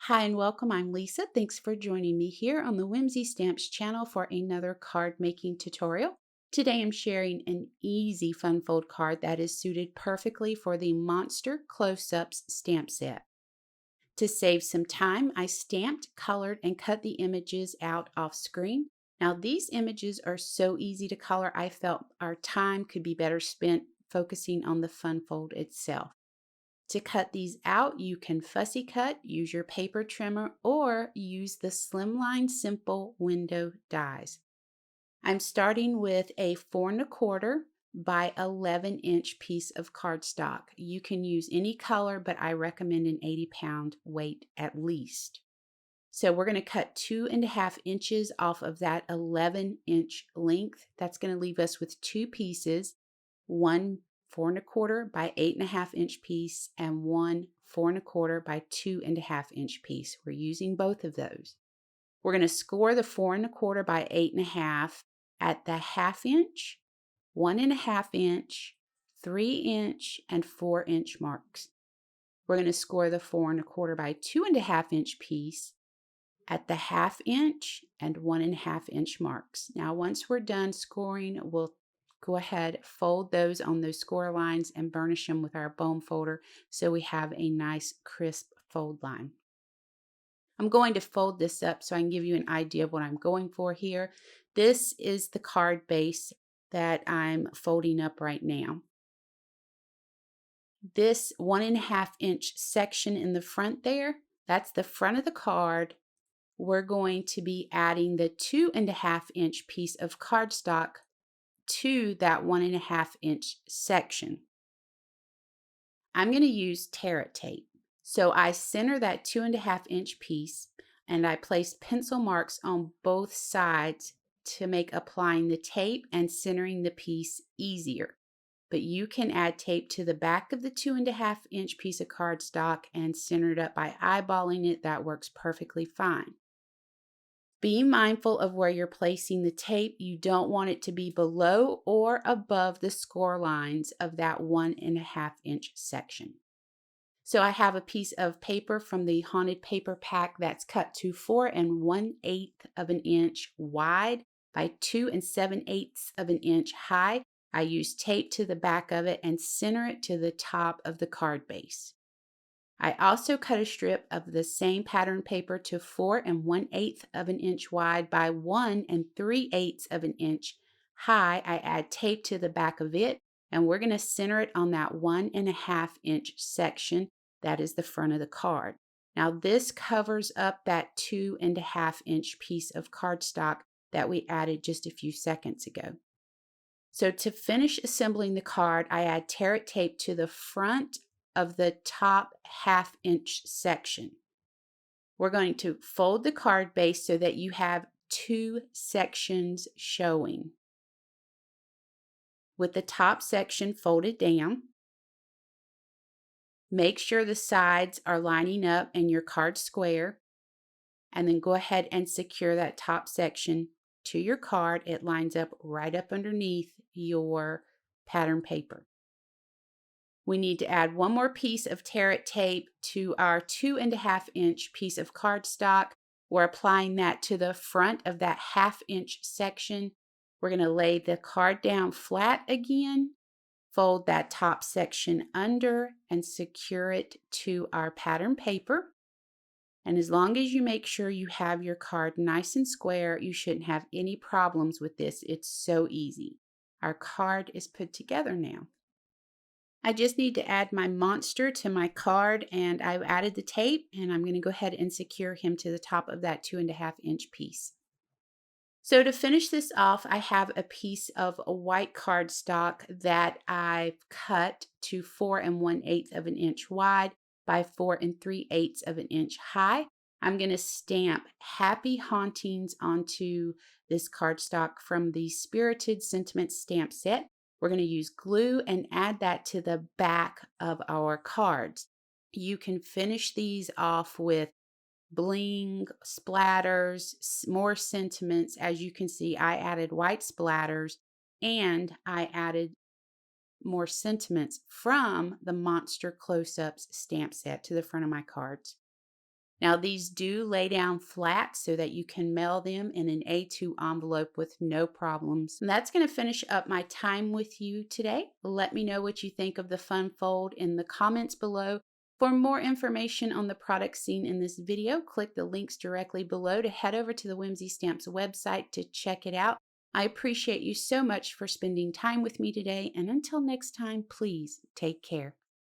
Hi and welcome. I'm Lisa. Thanks for joining me here on the Whimsy Stamps channel for another card making tutorial. Today I'm sharing an easy fun fold card that is suited perfectly for the Monster Close-Ups stamp set. To save some time, I stamped, colored, and cut the images out off screen. Now these images are so easy to color, I felt our time could be better spent focusing on the fun fold itself. To cut these out, you can fussy cut, use your paper trimmer, or use the Slimline Simple window dies. I'm starting with a 4¼ by 11" piece of cardstock. You can use any color, but I recommend an 80-pound weight at least. So we're going to cut 2½ inches off of that 11" length. That's going to leave us with two pieces, one 4¼ by 8½ piece and one 4¼ by 2½ piece. We're using both of those. We're going to score the 4¼ by 8½ at the 1/2 inch, 1½ inch, 3" and 4" marks. We're going to score the 4¼ by 2½ piece at the 1/2 inch and 1½ inch marks. Now once we're done scoring, we'll go ahead, fold those on those score lines and burnish them with our bone folder so we have a nice crisp fold line. I'm going to fold this up so I can give you an idea of what I'm going for here. This is the card base that I'm folding up right now. This 1½ inch section in the front there, that's the front of the card. We're going to be adding the 2½ inch piece of cardstock to that 1½ inch section. I'm going to use Tear It tape. So I center that 2½ inch piece and I place pencil marks on both sides to make applying the tape and centering the piece easier. But you can add tape to the back of the 2½ inch piece of cardstock and center it up by eyeballing it. That works perfectly fine. Be mindful of where you're placing the tape. You don't want it to be below or above the score lines of that 1½ inch section. So I have a piece of paper from the Haunted Paper Pack that's cut to 4 1/8 of an inch wide by 2 7/8 of an inch high. I use tape to the back of it and center it to the top of the card base. I also cut a strip of the same pattern paper to 4 1/8 of an inch wide by 1 3/8 of an inch high. I add tape to the back of it, and we're going to center it on that 1½ inch section. That is the front of the card. Now this covers up that 2½ inch piece of cardstock that we added just a few seconds ago. So to finish assembling the card, I add Tear It tape to the front of the top 1/2 inch section. We're going to fold the card base so that you have two sections showing, with the top section folded down. Make sure the sides are lining up and your card square, and then go ahead and secure that top section to your card. It lines up right up underneath your pattern paper. We need to add one more piece of Tear It tape to our 2½ inch piece of cardstock. We're applying that to the front of that 1/2 inch section. We're going to lay the card down flat again, fold that top section under, and secure it to our pattern paper. And as long as you make sure you have your card nice and square, you shouldn't have any problems with this. It's so easy. Our card is put together now. I just need to add my monster to my card, and I've added the tape, and I'm going to go ahead and secure him to the top of that 2½ inch piece. So to finish this off, I have a piece of a white cardstock that I've cut to 4 1/8 of an inch wide by 4 3/8 of an inch high. I'm going to stamp Happy Hauntings onto this cardstock from the Spirited Sentiment stamp set. We're going to use glue and add that to the back of our cards. You can finish these off with bling, splatters, more sentiments. As you can see, I added white splatters and I added more sentiments from the Monster Close-Ups stamp set to the front of my cards. Now, these do lay down flat so that you can mail them in an A2 envelope with no problems. And that's going to finish up my time with you today. Let me know what you think of the fun fold in the comments below. For more information on the products seen in this video, click the links directly below to head over to the Whimsy Stamps website to check it out. I appreciate you so much for spending time with me today, and until next time, please take care.